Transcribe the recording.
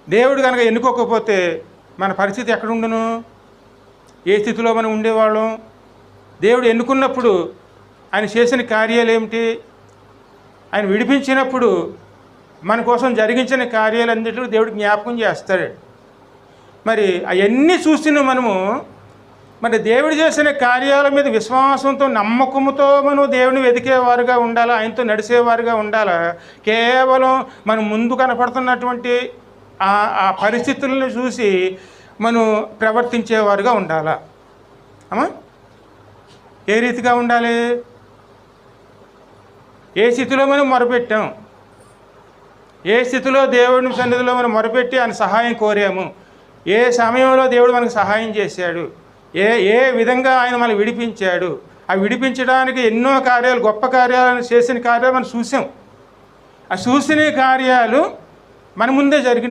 దేవుడు కనుక ఎన్నుకోకపోతే మన పరిస్థితి ఎక్కడుండును? ఏ స్థితిలో మనం ఉండేవాళ్ళం? దేవుడు ఎన్నుకున్నప్పుడు ఆయన చేసిన కార్యాలు ఏమిటి? ఆయన విడిపించినప్పుడు మన కోసం జరిగించిన కార్యాలన్నిటిలో దేవుడు జ్ఞాపకం చేస్తాడు. మరి అవన్నీ చూసిన మనము మరి దేవుడు చేసిన కార్యాల మీద విశ్వాసంతో నమ్మకంతో మనం దేవుని వెతికేవారుగా ఉండాలా, ఆయనతో నడిచేవారుగా ఉండాలా? కేవలం మనం ముందు కనపడుతున్నటువంటి ఆ పరిస్థితులను చూసి మనం ప్రవర్తించేవారుగా ఉండాలా? అమ్మా, ఏ రీతిగా ఉండాలి? ఏ స్థితిలో మనం మొరపెట్టాం, ఏ స్థితిలో దేవుని సన్నిధిలో మనం మొరపెట్టి ఆయన సహాయం కోరాము, ఏ సమయంలో దేవుడు మనకు సహాయం చేశాడు, ఏ విధంగా ఆయన మనల్ని విడిపించాడు, ఆ విడిపించడానికి ఎన్నో కార్యాలు, గొప్ప కార్యాలను చేసిన కార్యాలు మనం చూసాం. ఆ చూసిన కార్యాలు మన ముందే జరిగిన